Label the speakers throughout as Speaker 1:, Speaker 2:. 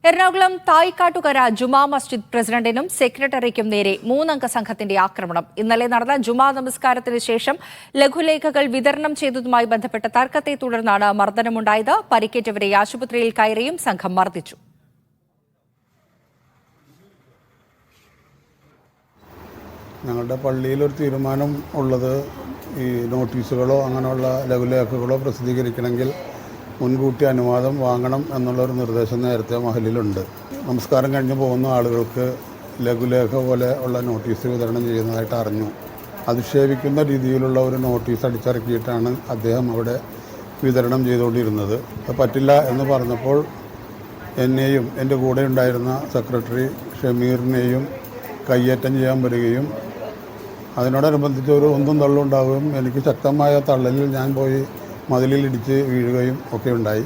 Speaker 1: എറണാകുളം തായ്ക്കാട്ടുകര ജുമാ മസ്ജിദ് പ്രസിഡന്റിനും സെക്രട്ടറിക്കും നേരെ 3 സംഘത്തിന്റെ ആക്രമണം. ഇന്നലെ നടന്ന ജുമാ നമസ്കാരത്തിന് ശേഷം ലഘുലേഖകൾ വിതരണം ചെയ്തതുമായി ബന്ധപ്പെട്ട തർക്കത്തെ തുടർന്നാണ് മർദ്ദനമുണ്ടായത്. പരിക്കേറ്റവരെ ആശുപത്രിയിൽ കയറിയും സംഘം മർദ്ദിച്ചു.
Speaker 2: ഞങ്ങളുടെ പള്ളിയിൽ ഒരു തീരുമാനം ഉള്ളത് ഈ നോട്ടീസുകളോ അങ്ങനെയുള്ള ലഘുലേഖകളോ പ്രസിദ്ധീകരിക്കണമെങ്കിൽ മുൻകൂട്ടി അനുവാദം വാങ്ങണം എന്നുള്ളൊരു നിർദ്ദേശം നേരത്തെ മഹലിലുണ്ട്. നമസ്കാരം കഴിഞ്ഞ് പോകുന്ന ആളുകൾക്ക് ലഘുലേഖ പോലെ ഉള്ള നോട്ടീസ് വിതരണം ചെയ്യുന്നതായിട്ട് അറിഞ്ഞു. അധിക്ഷേപിക്കുന്ന രീതിയിലുള്ള ഒരു നോട്ടീസ് അടിച്ചിറക്കിയിട്ടാണ് അദ്ദേഹം അവിടെ വിതരണം ചെയ്തുകൊണ്ടിരുന്നത്. അത് പറ്റില്ല എന്ന് പറഞ്ഞപ്പോൾ എന്നെയും എൻ്റെ കൂടെ ഉണ്ടായിരുന്ന സെക്രട്ടറി ഷമീറിനെയും കയ്യേറ്റം ചെയ്യാൻ വരികയും അതിനോടനുബന്ധിച്ച് ഒരു ഒന്നും തള്ളുണ്ടാവുകയും എനിക്ക് ശക്തമായ തള്ളലിൽ ഞാൻ പോയി മതിലിലിടിച്ച് വീഴുകയും ഒക്കെ ഉണ്ടായി.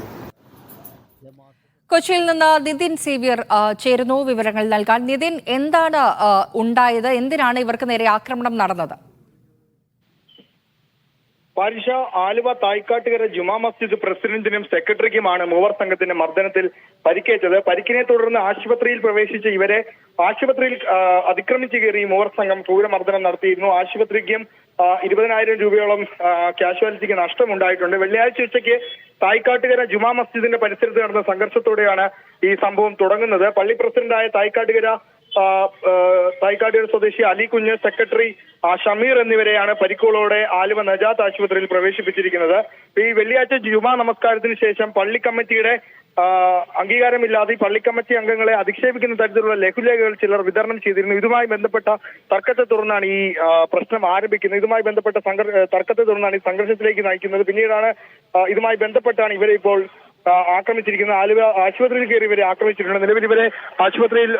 Speaker 1: കൊച്ചിയിൽ നിന്ന് നിതിൻ സേവ്യർ ചേരുന്നു വിവരങ്ങൾ നൽകാൻ. നിതിൻ, എന്താണ് ഉണ്ടായത്? എന്തിനാണ് ഇവർക്ക് നേരെ ആക്രമണം നടന്നത്?
Speaker 3: പാരിഷ, ആലുവ തായ്ക്കാട്ടുകര ജുമാ മസ്ജിദ് പ്രസിഡന്റിനും സെക്രട്ടറിക്കുമാണ് മൂവർ സംഘത്തിന്റെ മർദ്ദനത്തിൽ പരിക്കേറ്റത്. പരിക്കിനെ തുടർന്ന് ആശുപത്രിയിൽ പ്രവേശിച്ച ഇവരെ ആശുപത്രിയിൽ അതിക്രമിച്ചു കയറി മൂവർ സംഘം ക്രൂരമർദ്ദനം നടത്തിയിരുന്നു. ആശുപത്രിക്കും 20,000 രൂപയോളം കാഷ്വാലിറ്റിക്ക് നഷ്ടമുണ്ടായിട്ടുണ്ട്. വെള്ളിയാഴ്ച ഉച്ചയ്ക്ക് തായ്ക്കാട്ടുകര ജുമാ മസ്ജിദിന്റെ പരിസരത്ത് നടന്ന സംഘർഷത്തോടെയാണ് ഈ സംഭവം തുടങ്ങുന്നത്. പള്ളി പ്രസിഡന്റായ തായ്ക്കാട്ടുകര സ്വദേശി അലികുഞ്ഞ്, സെക്രട്ടറി ഷമീർ എന്നിവരെയാണ് പരിക്കുകളോടെ ആലുവ നജാത്ത് ആശുപത്രിയിൽ പ്രവേശിപ്പിച്ചിരിക്കുന്നത്. ഈ വെള്ളിയാഴ്ച ജുമാ നമസ്കാരത്തിന് ശേഷം പള്ളി കമ്മിറ്റിയുടെ അംഗീകാരമില്ലാതെ പള്ളി കമ്മിറ്റി അംഗങ്ങളെ അധിക്ഷേപിക്കുന്ന തരത്തിലുള്ള ലഘുലേഖകൾ ചിലർ വിതരണം ചെയ്തിരുന്നു. ഇതുമായി ബന്ധപ്പെട്ട തർക്കത്തെ തുടർന്നാണ് ഈ പ്രശ്നം ആരംഭിക്കുന്നത്. ഇതുമായി ബന്ധപ്പെട്ട തർക്കത്തെ തുടർന്നാണ് ഈ സംഘർഷത്തിലേക്ക് നയിക്കുന്നത്. പിന്നീടാണ് ഇതുമായി ബന്ധപ്പെട്ടാണ് ഇവരെ ഇപ്പോൾ ആക്രമിച്ചിരിക്കുന്നത്. ആലുവ ആശുപത്രിയിൽ കയറി ഇവരെ ആക്രമിച്ചിട്ടുണ്ട്. നിലവിൽ ഇവരെ ആശുപത്രിയിൽ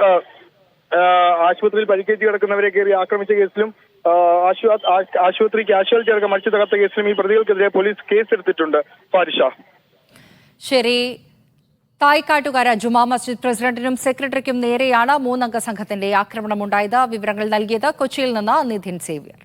Speaker 3: പരിക്കേറ്റ് കിടക്കുന്നവരെ കയറി ആക്രമിച്ച കേസിലും ആശുപത്രി കാഷ്വാലിറ്റി അടക്കം അടിച്ചു തകർത്ത കേസിലും ഈ പ്രതികൾക്കെതിരെ പോലീസ് കേസെടുത്തിട്ടുണ്ട്. പാരിഷ,
Speaker 1: ശരി. തായ്ക്കാട്ടുകര ജുമാ മസ്ജിദ് പ്രസിഡന്റിനും സെക്രട്ടറിക്കും നേരെയാണ് 3 സംഘത്തിന്റെ ആക്രമണമുണ്ടായത്. വിവരങ്ങൾ നൽകിയത് കൊച്ചിയിൽ നിന്ന് നിതിൻ സേവ്യർ.